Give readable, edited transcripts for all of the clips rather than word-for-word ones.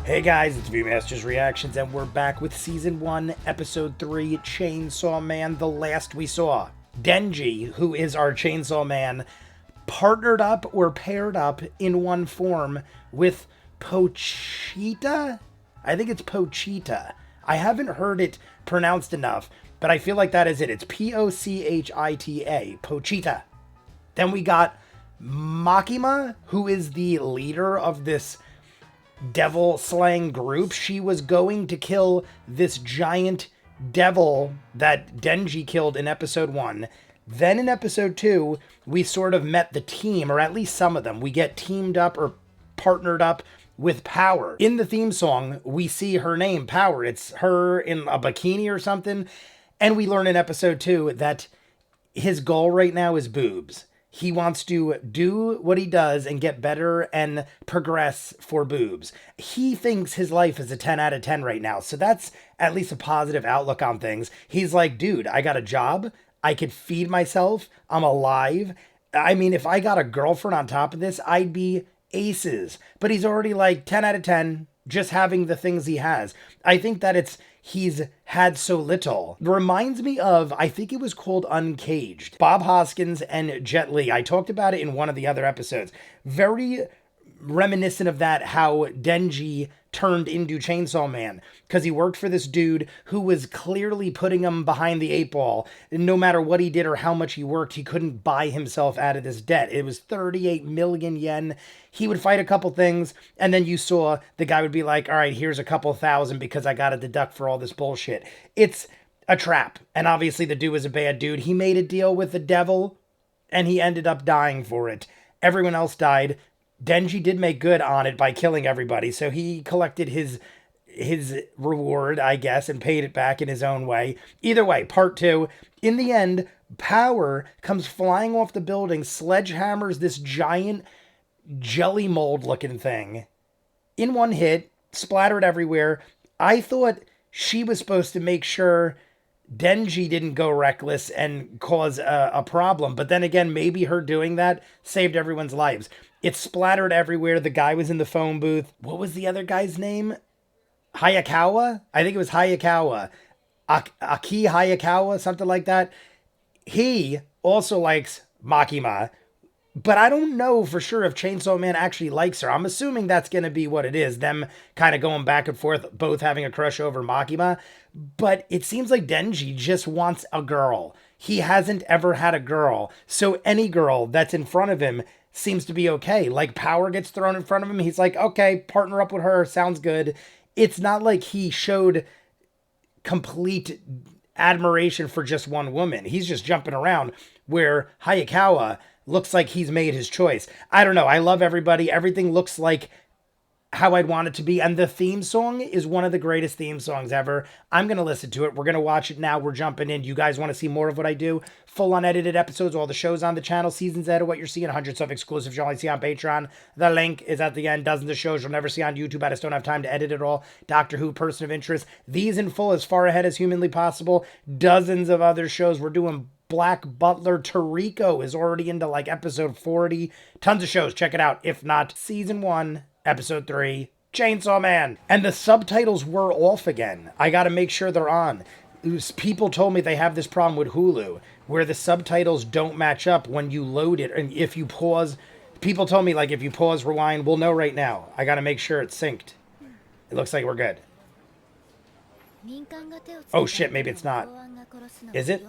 Hey guys, it's ViewMasters Reactions, and we're back with Season 1, Episode 3, Chainsaw Man, the last we saw. Denji, who is our Chainsaw Man, partnered up or paired up in one form with Pochita? I think it's Pochita. I haven't heard it pronounced enough, but I feel like that is it. It's P-O-C-H-I-T-A, Pochita. Then we got Makima, who is the leader of this devil slaying group. She was going to kill this giant devil that Denji killed in episode 1. Then in episode 2, we sort of met the team, or at least some of them. We get teamed up or partnered up with Power. In the theme song, we see her name, Power. It's her in a bikini or something. And we learn in episode 2 that his goal right now is boobs. He wants to do what he does and get better and progress for boobs. He thinks his life is a 10 out of 10 right now. So that's at least a positive outlook on things. He's like, dude, I got a job. I could feed myself. I'm alive. I mean, if I got a girlfriend on top of this, I'd be aces. But he's already like 10 out of 10 just having the things he has. I think that he's had so little. It reminds me of, I think it was called Uncaged. Bob Hoskins and Jet Li. I talked about it in one of the other episodes. Very reminiscent of that, how Denji turned into Chainsaw Man, because he worked for this dude who was clearly putting him behind the 8 ball. No matter what he did or how much he worked, he couldn't buy himself out of this debt. It was 38 million yen. He would fight a couple things, and then you saw the guy would be like, all right, here's a couple thousand because I got to deduct for all this bullshit. It's a trap. And obviously the dude was a bad dude. He made a deal with the devil, and he ended up dying for it. Everyone else died. Denji did make good on it by killing everybody, so he collected his reward, I guess, and paid it back in his own way. Either way, part 2. In the end, Power comes flying off the building, sledgehammers this giant jelly mold looking thing in one hit, splattered everywhere. I thought she was supposed to make sure Denji didn't go reckless and cause a problem. But then again, maybe her doing that saved everyone's lives. It splattered everywhere. The guy was in the phone booth. What was the other guy's name? Hayakawa? I think it was Hayakawa. Aki Hayakawa, something like that. He also likes Makima. But I don't know for sure if Chainsaw Man actually likes her. I'm assuming that's going to be what it is. Them kind of going back and forth, both having a crush over Makima. But it seems like Denji just wants a girl. He hasn't ever had a girl. So any girl that's in front of him seems to be okay. Like Power gets thrown in front of him. He's like, okay, partner up with her. Sounds good. It's not like he showed complete admiration for just one woman. He's just jumping around, where Hayakawa looks like he's made his choice. I don't know. I love everybody. Everything looks like how I'd want it to be. And the theme song is one of the greatest theme songs ever. I'm going to listen to it. We're going to watch it now. We're jumping in. You guys want to see more of what I do? Full unedited episodes, all the shows on the channel, seasons out of what you're seeing, hundreds of exclusives you'll only see on Patreon. The link is at the end. Dozens of shows you'll never see on YouTube. I just don't have time to edit it all. Doctor Who, Person of Interest. These in full, as far ahead as humanly possible. Dozens of other shows. We're doing Black Butler. Toriko is already into like episode 40. Tons of shows. Check it out. If not, season 1, episode 3, Chainsaw Man. And the subtitles were off again. I got to make sure they're on. People told me they have this problem with Hulu, where the subtitles don't match up when you load it. And if you pause, people told me, like, if you pause, rewind, we'll know right now. I got to make sure it's synced. It looks like we're good. Oh shit, maybe it's not. Is it?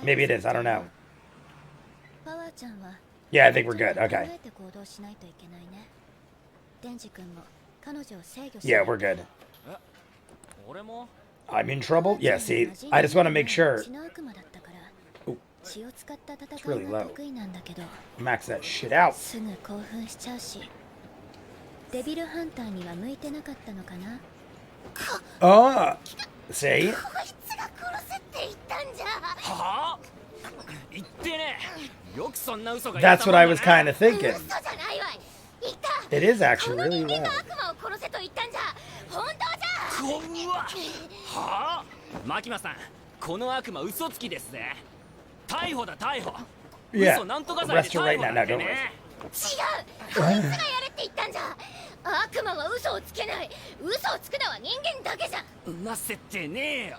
Maybe it is, I don't know. Yeah, I think we're good. Okay. Yeah, we're good. I'm in trouble? Yeah, see, I just want to make sure. Ooh, it's really low. Max that shit out. Oh, see? That's what I was kind of thinking. It is actually really loud. Yeah, arrest her right now. No, don't arrest her. 悪魔は嘘をつけない。嘘をつくのは人間だけじゃ。なせてねえよ。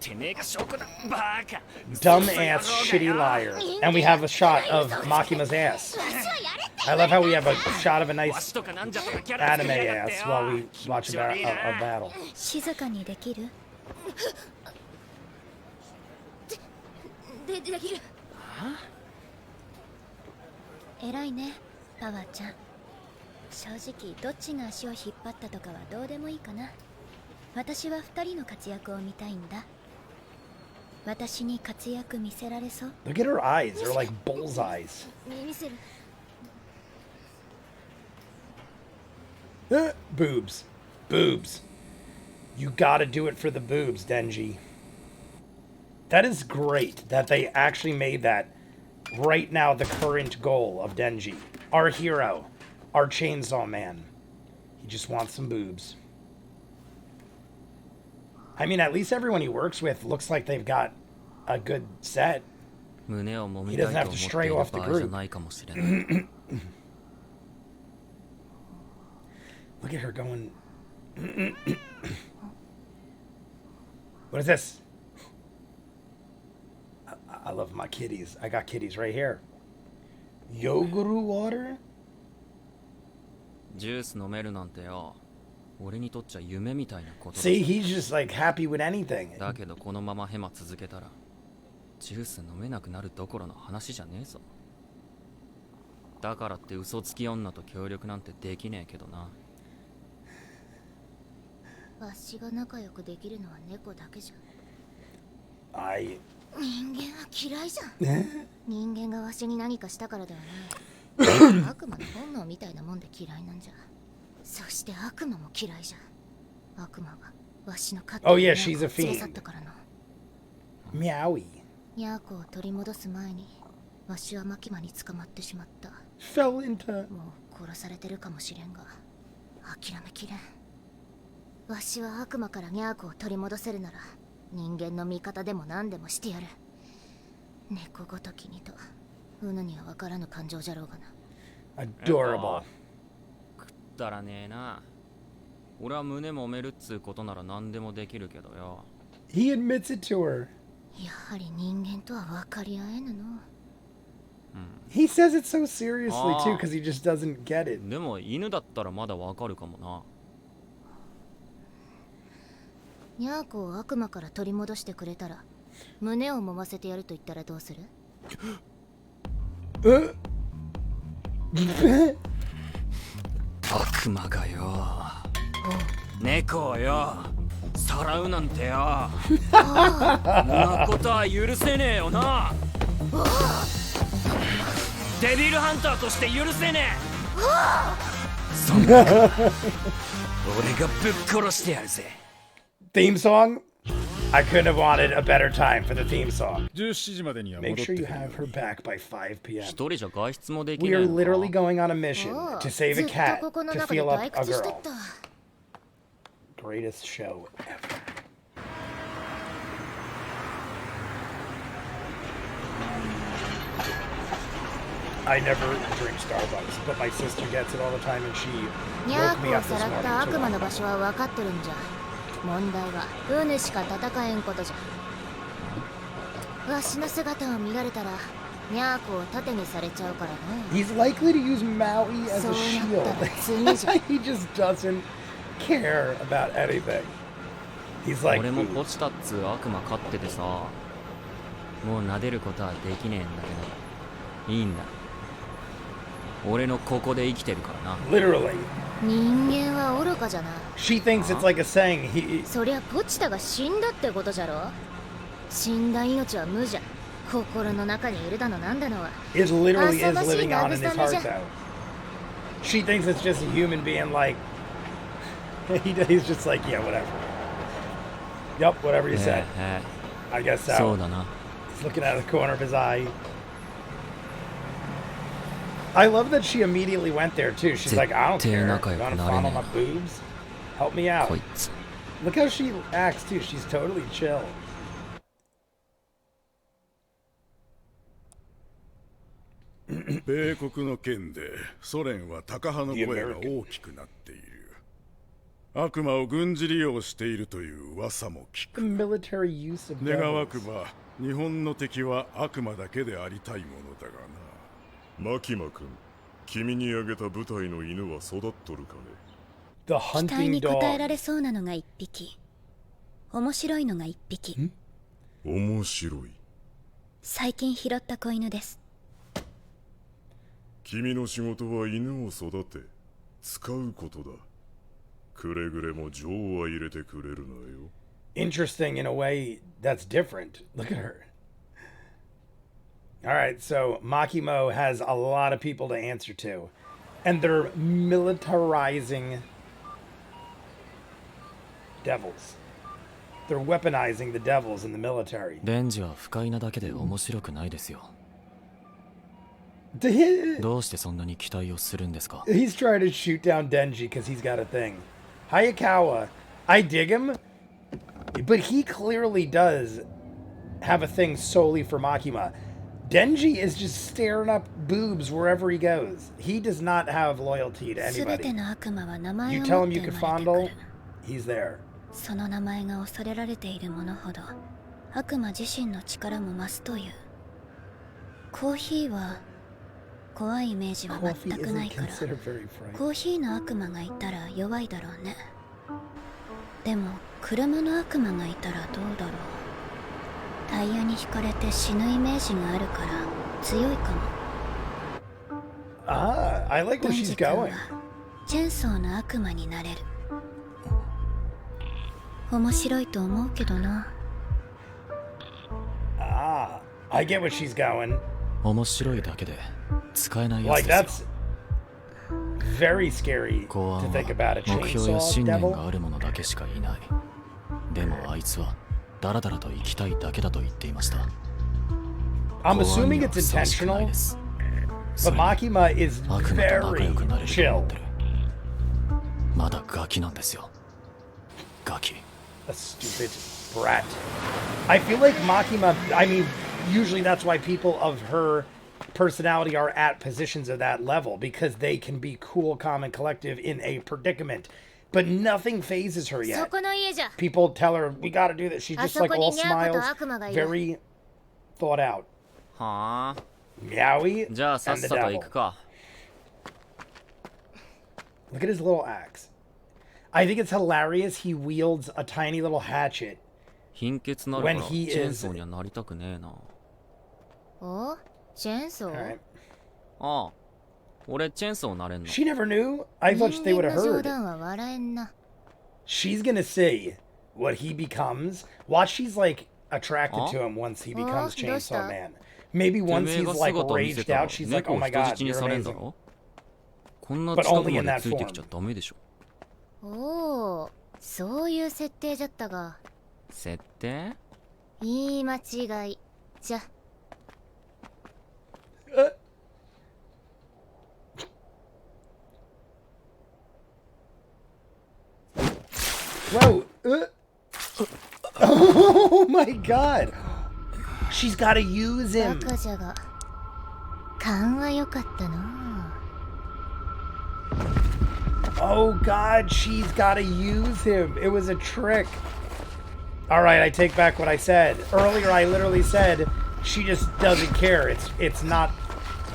てめえが証拠だ。バカ。 Dumb ass shitty liar. And we have a shot of Makima's ass. I love how we have a shot of a nice anime ass while we watch a battle. 静かにできる？できる。偉いね、パワーちゃん。正直どっちが足を引っ張ったとかはどうでもいいかな。私は二人の活躍を見たいんだ。私に活躍見せられそう？ Look at her eyes. They're like bullseyes. 見せる。Boobs. Boobs. You gotta do it for the boobs, Denji. That is great that they actually made that right now the current goal of Denji. Our hero. Our chainsaw man. He just wants some boobs. I mean, at least everyone he works with looks like they've got a good set. He doesn't have to stray off the group. Look at her going. What is this? I love my kitties. I got kitties right here. Yogurt water? ジュース飲めるなんてよ。俺にとっちゃ夢みたいなことだ。 See, he's just like happy with anything. だけどこのままヘマ続けたらジュース飲めなくなるどころの話じゃねえぞ。だからって嘘つき女と協力なんてできねえけどな。わしが仲良くできるのは猫だけじゃ。人間は嫌いじゃん。人間がわしに何かしたからではない。悪魔の本能みたいなもんで嫌いなんじゃ。そして悪魔も嫌いじゃ。悪魔はわしの飼ってOh yeah, she's a 連れ去っ fiend. たからな。 Meowy. ニャーコを取り戻す前にわしはマキマに捕まってしまった。 Fell into. もう殺されてるかもしれんが諦めきれん。わしは悪魔からニャーコを取り戻せるなら人間の味方でも何でもしてやる。猫ごときにとうぬには分からぬ感情じゃろうがな。 Adorable. くったらねえな。俺は胸揉めるっつうことなら何でもできるけどよ。 He admits it to her. やはり人間とは分かり合えぬの。He says it so seriously too because he just doesn't get it. でも犬だったらまだわかるかもな。ニャーコを悪魔から取り戻してくれたら胸を揉ませてやると言ったらどうする？悪魔がよ、猫をよさらうなんてよ、そんなことは許せねえよな。デビルハンターとして許せねえ。そんな俺がぶっ殺してやるぜ。 Theme song? I couldn't have wanted a better time for the theme song. 17時までには戻 Make って sure く you るよ have her back by 5 p.m. 一人じゃ外出もでき We ない are のか。 literally going on a mission to save ず a っと cat ここの to 中で feel up 退 a 屈してっ girl. た。 Greatest show ever. I never drink Starbucks, but my sister gets it all the time and she ニャ woke ー me コを up さ this らった morning 悪 to 魔の one. 場所は分かっとるんじゃ。問題はウヌしか戦えんことじゃ。わしの姿を見られたらニャーコを盾にされちゃうからね。 He's likely to use Maui as a そうなったら shield. 次じゃ。 He just doesn't care about anything. He's like, 俺も "Ooh." ポチタっつう悪魔飼っててさ、もう撫でることはできねえんだけど、いいんだ。俺のここで生きてるからな。 Literally. 人間は愚かじゃな。 She thinks it's like a saying. He そりゃポチタが死んだってことじゃろ。死んだ命は無じゃ。心の中にいるだのなんだのは。 is literally is 遊ばしい living on in his 慰め heart じゃ。 though. She thinks it's just a human being like he's just like, yeah, whatever. Yup, whatever you へ said. え I guess そう so. だな。 He's looking out of the corner of his eye. I love that she immediately went there too. She's like, I don't care. You want to fondle my boobs? Help me out. こいつ。 Look how she acts too. She's totally chill. 米国の件でソ連はタカ派の声が大きくなっている。悪魔を軍事利用しているという噂も聞く。願わくば日本の敵は悪魔だけでありたいものだがな。マキマ君、君にあげた部隊の犬は育っとるかね。期待に応えられそうなのが1匹、面白いのが1匹。面白い。最近拾った子犬です。君の仕事は犬を育て使うことだ。くれぐれも情は入れてくれるなよ。Interesting in a way that's different. Look at her. All right, so Makimo has a lot of people to answer to, and they're militarizing devils. They're weaponizing the devils in the military. デンジは不快なだけで面白くないですよ。どうしてそんなに期待をするんですか？ He's trying to shoot down Denji because he's got a thing. Hayakawa, I dig him, but he clearly does have a thing solely for Makima. Denji is just staring up boobs wherever he goes. He does not have loyalty to anybody. You tell him you can fondle, he's there. その名前が恐れられているものほど悪魔自身の力も増すという。コーヒーは怖いイメージは全くないから、コーヒーの悪魔がいたら弱いだろうね。でも車の悪魔がいたらどうだろう。タイヤにひかれて死ぬイメージがあるから強いかも。I like where she's going. チェンソーの悪魔になれる。面白いと思うけどな。I get where she's going. 面白いだけで使えないやつですよ。Very scary 公 to 安 think about a は目標や chainsaw 信念 devil. があるものだけしかいない。でもあいつはダラダラと生きたいだけだと言っていました。 I'm assuming it's intentional, but Makima is very chill. まだガキなんですよ。ガキ。 A stupid brat. I feel like Makima, I mean, usually that's why people of her personality are at positions of that level, because they can be cool, calm, and collective in a predicament. But nothing phases her yet. People tell her, we gotta do this. She's just like all smiles, very thought out. はあ。 Meowy じゃあさっ and the さと devil. 行くか。 Look at his little axe. I think it's hilarious he wields a tiny little hatchet. 貧血なるから When チ he ェーン is- ソーにはなりたくねえな。お、チェーンソ All ー right. ああ。俺チェーンソーなれんの。 She never knew. I thought they 人 would 間 have の冗 heard. 談は笑えんな。 She's gonna see what he becomes. Watch, she's like attracted to him once he becomes Chainsaw Man. Maybe て once めえ he's が like 姿を見せ raged たら out, she's like, 猫 oh を my 人 god, 質に you're されんだ amazing. ろ。こんな But 近く only ま in で that ついてきちゃダメでしょ。おお、そういう設定じゃったが。設定？言い間違い。じゃ。Whoa. Oh my god. She's gotta use バ him. カじゃが。勘は良かったな。Oh god, she's gotta use him. It was a trick. Alright, I take back what I said. Earlier I literally said she just doesn't care. It's not...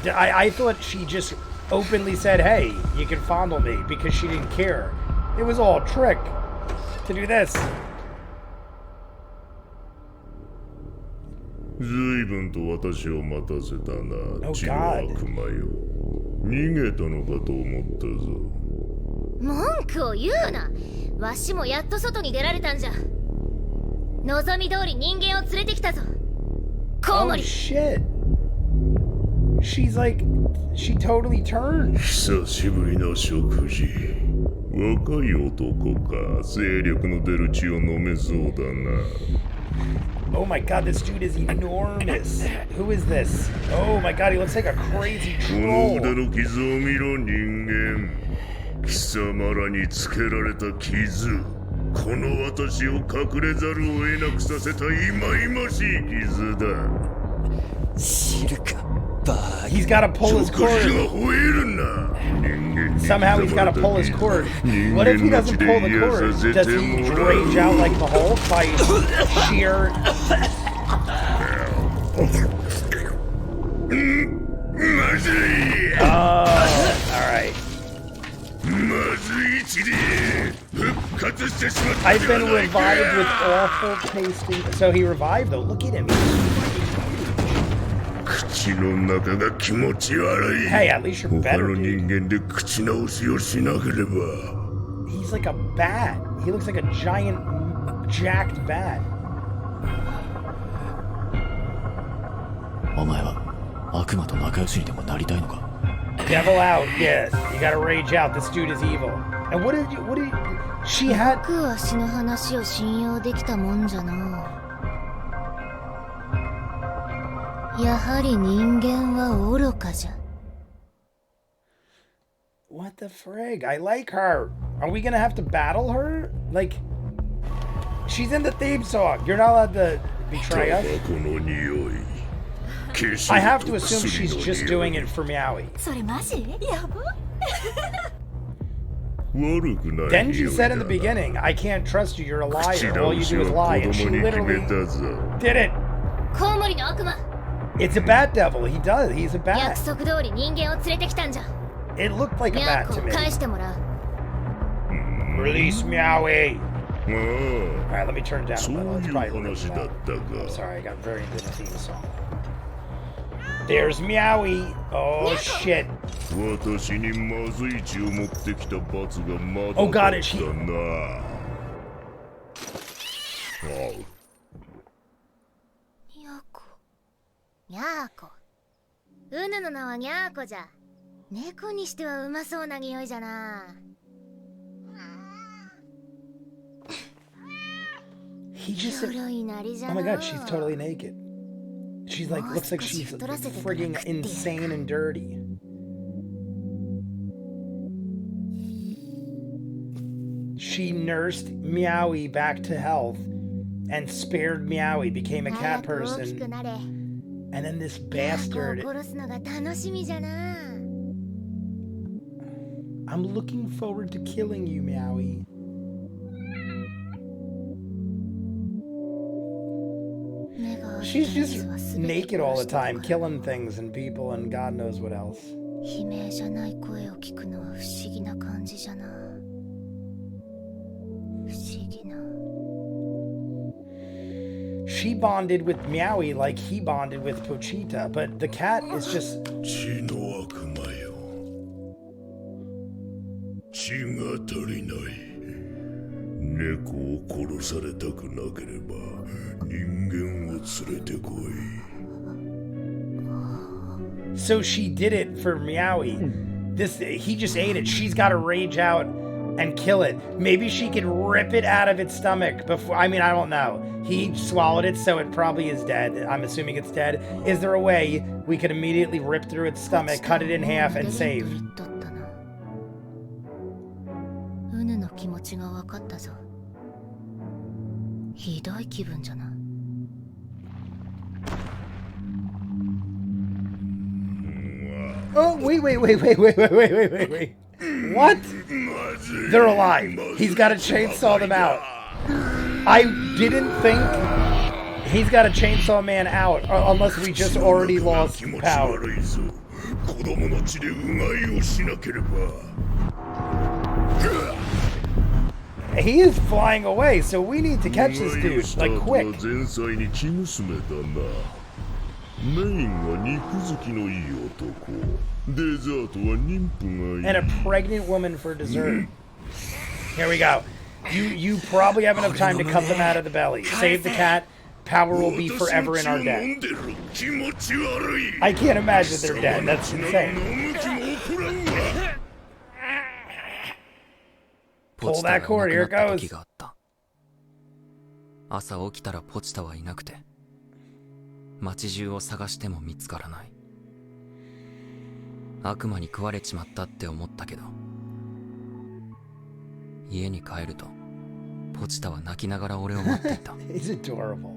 I thought she just openly said, hey, you can fondle me, because she didn't care. It was all a trick to do this. 随分と私を待たせたな、 Oh 血の悪魔よ。逃げたのかと思ったぞ。文句を言うな。わしもやっと外に出られたんじゃ。望み通り人間を連れてきたぞ。コウ Oh モリ。 shit. She's like... She totally turned. 久しぶりの食事。若い男か、精力の出る血を飲めそうだな。Oh my god, this dude is enormous. Who is this? Oh my god, he looks like a crazy この腕 troll. の傷を見ろ、人間。貴様らにつけられた傷。この私を隠れざるを得なくさせた忌々しい傷だ。知るか。He's got to pull his cord. Somehow he's got to pull his cord. What if he doesn't pull the cord? Does he rage out like the Hulk by sheer... Alright. I've been revived with awful tasting... So he revived though. Look at him. Hey, at least you're better, dude. He's like a bat. He looks like a giant, jacked bat. Devil out, yes. You gotta rage out. This dude is evil. And what did you... She had... What the frig? I like her. Are we gonna have to battle her? Like, she's in the theme song. You're not allowed to betray us. I have to assume she's just doing it for Meowy. Denji said in the beginning, I can't trust you, you're a liar. All you do is lie. And she literally did it. It's a bat devil. He does. He's a bat. It looked like a bat to me. Release Meowy. Alright, let me turn down a little. It's probably really loud. I'm sorry, I got very into the theme song. There's Meowy. Oh shit. Oh god, is she... He just... Oh my god, she's totally naked. She's like, looks like she's frigging insane and dirty. She nursed Meowy back to health and spared Meowy, became a cat person. And then this bastard... I'm looking forward to killing you, Meowy. She's just naked all the time, killing things and people and God knows what else. She bonded with Meowy like he bonded with Pochita, but the cat is just... So she did it for Meowy. He just ate it. She's got to rage out and kill it. Maybe she could rip it out of its stomach before... I mean, I don't know. He swallowed it, so it probably is dead. I'm assuming it's dead. Is there a way we could immediately rip through its stomach, cut it in half, and save? Oh, wait. What? They're alive. He's got to chainsaw them out. I didn't think he's got to chainsaw man out, unless we just already lost power. He is flying away, so we need to catch this dude, like, quick. And a pregnant woman for dessert. Here we go. You probably have enough time to cut them out of the belly. Save the cat. Power will be forever in our debt. I can't imagine they're dead. That's insane. Pull that cord. Here it goes. 朝起きたらポチタはいなくて、街中を探しても見つからない。悪魔に食われちまったって思ったけど、家に帰るとポチタは泣きながら俺を待っていた。He's adorable.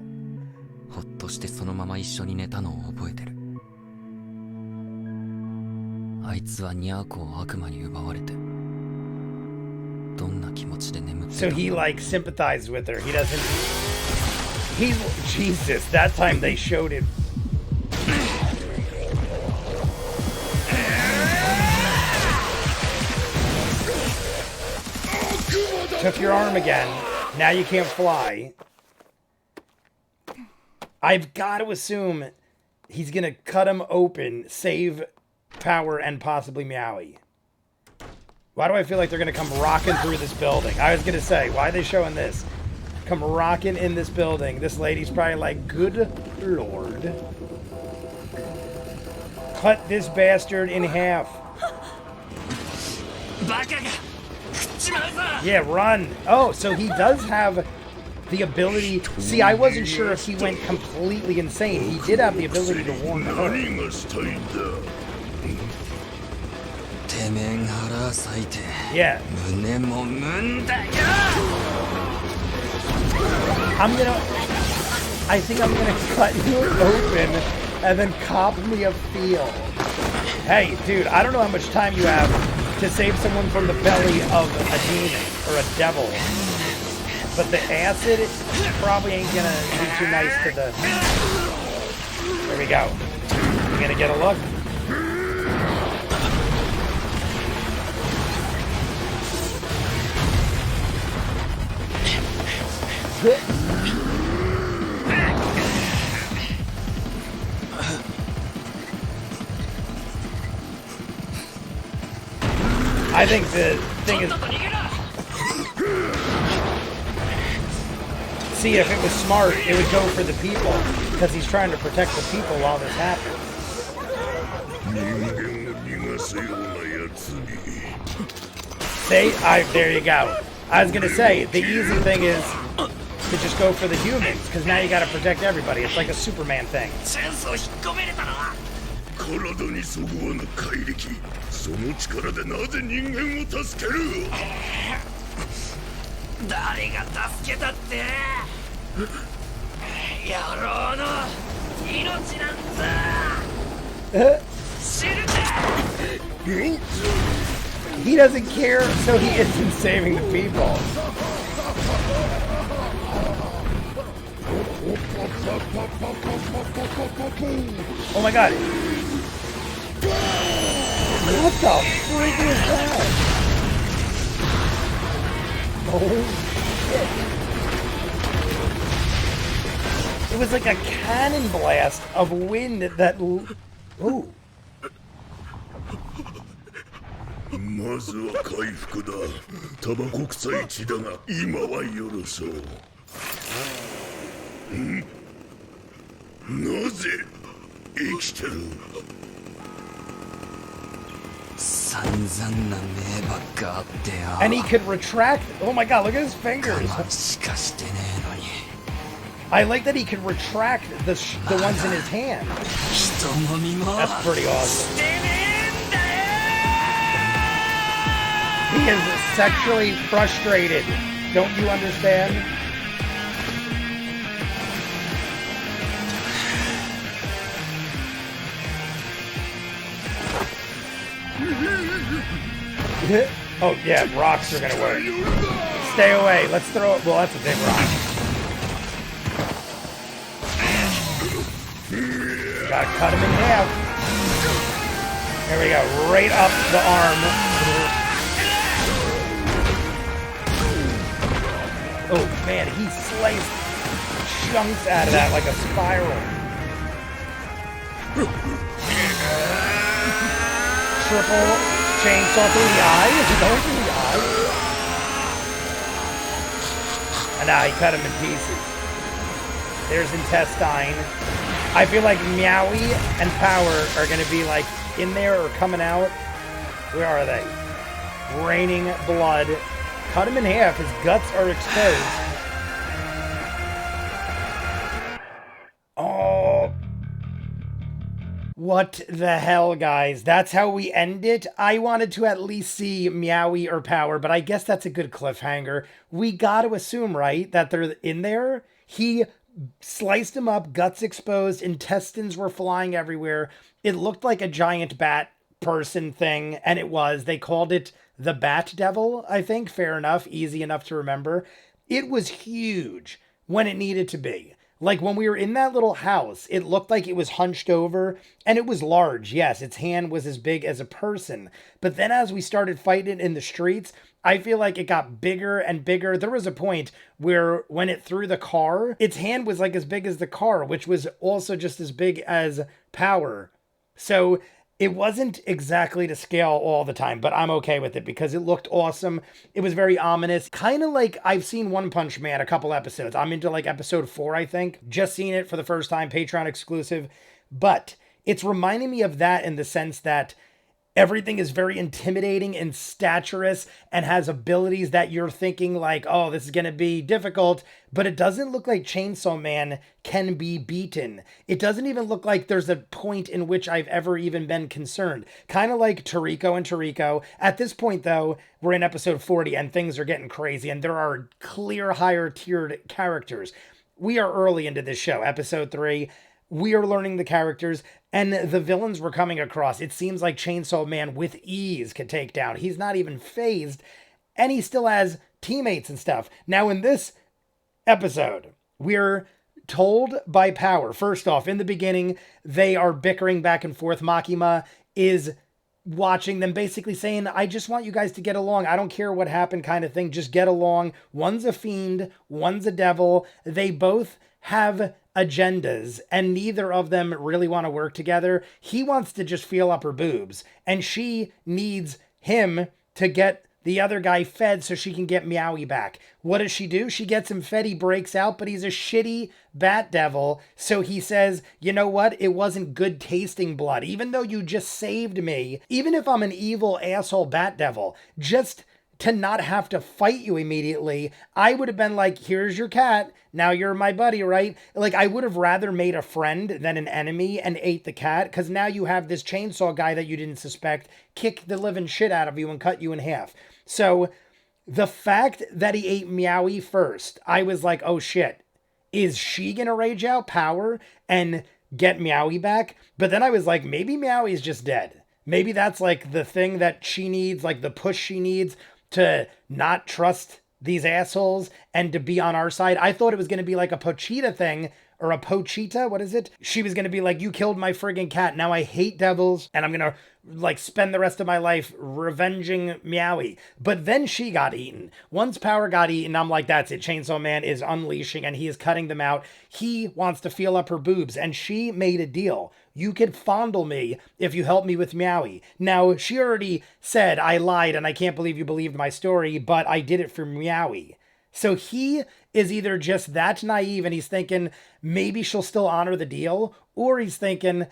ほっとしてそのまま一緒に寝たのを覚えてる。あいつはニャーコを悪魔に奪われてどんな気持ちで眠ってた So he like sympathized with her. He doesn't. He Jesus. That time they showed it. Took your arm again. Now you can't fly. I've got to assume he's gonna cut him open, save Power, and possibly Meowy. Why do I feel like they're gonna come rocking through this building? I was gonna say, why are they showing this? Come rocking in this building. This lady's probably like, good lord. Cut this bastard in half. Yeah, run. Oh, so he does have the ability. See, I wasn't sure if he went completely insane. He did have the ability to warn her. Yeah. I think I'm gonna cut you open and then cop me a feel. Hey, dude, I don't know how much time you have to save someone from the belly of a demon or a devil. But the acid probably ain't gonna be too nice to the... There we go. You gonna get a look? I think the thing is... See, if it was smart, it would go for the people, because he's trying to protect the people while this happens. There you go. I was gonna say, the easy thing is to just go for the humans, because now you gotta protect everybody. It's like a Superman thing. He doesn't care, so he isn't saving the people. Oh my god. What the freak is that? Oh shit. It was like a cannon blast of wind that... Ooh. And he could retract. Oh my god, look at his fingers. I like that he could retract the ones in his hand. That's pretty awesome. He is sexually frustrated. Don't you understand? Oh yeah, rocks are gonna work. Stay away. Let's throw it. Well, that's a big rock. Gotta cut him in half. There we go. Right up the arm. Oh man, he sliced chunks out of that like a spiral. Triple chainsaw through the eye? Is he going through the eye? And now he cut him in pieces. There's intestine. I feel like Meowy and Power are going to be like in there or coming out. Where are they? Raining blood. Cut him in half. His guts are exposed. Oh. What the hell, guys? That's how we end it? I wanted to at least see Meowy or Power, but I guess that's a good cliffhanger. We got to assume, right, that they're in there. He sliced him up, guts exposed, intestines were flying everywhere. It looked like a giant bat person thing, and it was. They called it the Bat Devil, I think. Fair enough. Easy enough to remember. It was huge when it needed to be. Like when we were in that little house, it looked like it was hunched over, and it was large. Yes, its hand was as big as a person. But then as we started fighting in the streets, I feel like it got bigger and bigger. There was a point where when it threw the car, its hand was like as big as the car, which was also just as big as Power. So it wasn't exactly to scale all the time, but I'm okay with it because it looked awesome. It was very ominous. Kind of like I've seen One Punch Man a couple episodes. I'm into like episode 4, I think. Just seen it for the first time, Patreon exclusive. But it's reminding me of that in the sense that everything is very intimidating and staturous and has abilities that you're thinking like, oh, this is going to be difficult, but it doesn't look like Chainsaw Man can be beaten. It doesn't even look like there's a point in which I've ever even been concerned. Kind of like Toriko and Toriko. At this point, though, we're in episode 40 and things are getting crazy and there are clear higher tiered characters. We are early into this show, episode 3. We are learning the characters and the villains we're coming across. It seems like Chainsaw Man with ease could take down. He's not even phased and he still has teammates and stuff. Now in this episode, we're told by Power, first off, in the beginning, they are bickering back and forth. Makima is watching them basically saying, I just want you guys to get along. I don't care what happened kind of thing. Just get along. One's a fiend. One's a devil. They both have agendas and neither of them really want to work together. He wants to just feel up her boobs and she needs him to get the other guy fed so she can get Meowy back. What does she do? She gets him fed, he breaks out, but he's a shitty bat devil. So he says, you know what? It wasn't good tasting blood. Even though you just saved me, even if I'm an evil asshole bat devil, just to not have to fight you immediately, I would have been like, here's your cat. Now you're my buddy, right? Like, I would have rather made a friend than an enemy and ate the cat, because now you have this chainsaw guy that you didn't suspect kick the living shit out of you and cut you in half. So the fact that he ate Meowy first, I was like, oh shit, is she gonna rage out Power and get Meowy back? But then I was like, maybe Meowy's just dead. Maybe that's like the thing that she needs, like the push she needs to not trust these assholes and to be on our side. I thought it was going to be like a Pochita thing, or a Pochita, what is it? She was going to be like, you killed my friggin' cat. Now I hate devils and I'm going to like spend the rest of my life revenging Meowy. But then she got eaten. Once Power got eaten, I'm like, that's it. Chainsaw Man is unleashing and he is cutting them out. He wants to feel up her boobs and she made a deal. You could fondle me if you help me with Meowy. Now, she already said, I lied and I can't believe you believed my story, but I did it for Meowy. So he is either just that naive and he's thinking maybe she'll still honor the deal, or he's thinking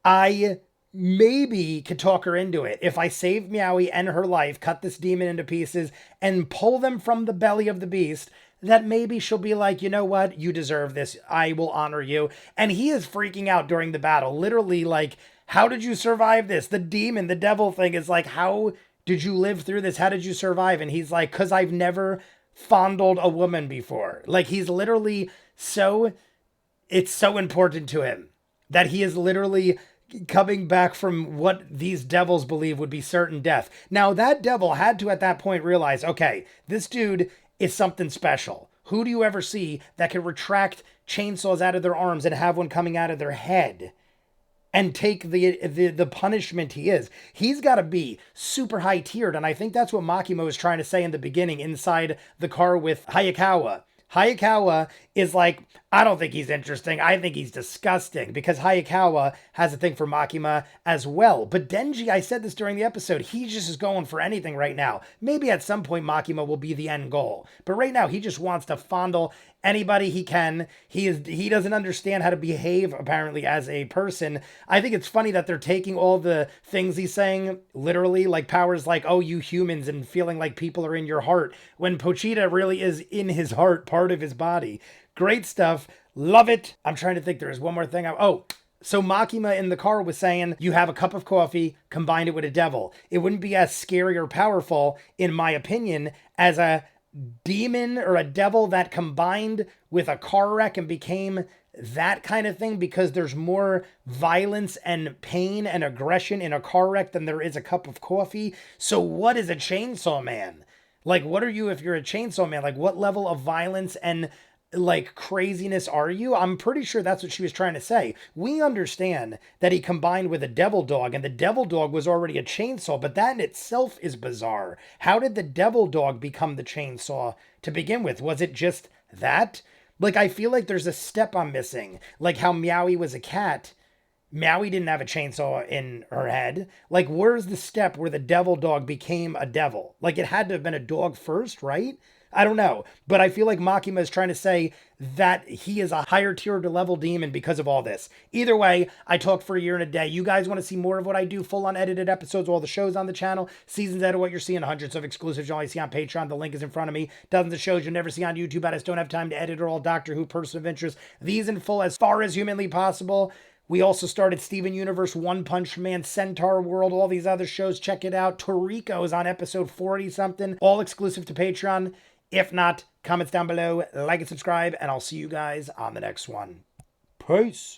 I maybe could talk her into it. If I save Meowy and her life, cut this demon into pieces and pull them from the belly of the beast, that maybe she'll be like, you know what? You deserve this. I will honor you. And he is freaking out during the battle. Literally like, how did you survive this? The demon, the devil thing is like, how did you live through this? How did you survive? And he's like, 'cause I've never fondled a woman before. Like he's literally it's so important to him that he is literally coming back from what these devils believe would be certain death. Now that devil had to at that point realize, okay, this dude is something special. Who do you ever see that can retract chainsaws out of their arms and have one coming out of their head and take the punishment he is? He's got to be super high tiered. And I think that's what Makima was trying to say in the beginning inside the car with Hayakawa. Hayakawa is like, I don't think he's interesting. I think he's disgusting, because Hayakawa has a thing for Makima as well. But Denji, I said this during the episode, he just is going for anything right now. Maybe at some point Makima will be the end goal. But right now he just wants to fondle anybody he can. He doesn't understand how to behave apparently as a person. I think it's funny that they're taking all the things he's saying literally, like Power's like, oh, you humans, and feeling like people are in your heart, when Pochita really is in his heart, part of his body. Great stuff. Love it. I'm trying to think. There's one more thing. So Makima in the car was saying, you have a cup of coffee, combine it with a devil. It wouldn't be as scary or powerful, in my opinion, as a demon or a devil that combined with a car wreck and became that kind of thing, because there's more violence and pain and aggression in a car wreck than there is a cup of coffee. So what is a chainsaw man? Like, what are you if you're a chainsaw man? Like, what level of violence and like craziness are you? I'm pretty sure that's what she was trying to say. We understand that he combined with a devil dog, and the devil dog was already a chainsaw, but that in itself is bizarre. How did the devil dog become the chainsaw to begin with? Was it just that? Like, I feel like there's a step I'm missing. Like how Meowy was a cat. Meowy didn't have a chainsaw in her head. Like, where's the step where the devil dog became a devil? Like, it had to have been a dog first, right? I don't know. But I feel like Makima is trying to say that he is a higher tier to level demon because of all this. Either way, I talked for a year and a day. You guys want to see more of what I do, full unedited episodes, all the shows on the channel, seasons out of what you're seeing, hundreds of exclusives you'll only see on Patreon. The link is in front of me. Dozens of shows you'll never see on YouTube. I just don't have time to edit, or all Doctor Who, person of interest. These in full as far as humanly possible. We also started Steven Universe, One Punch Man, Centaur World, all these other shows. Check it out. Toriko is on episode 40-something, all exclusive to Patreon. If not, comments down below, like and subscribe, and I'll see you guys on the next one. Peace.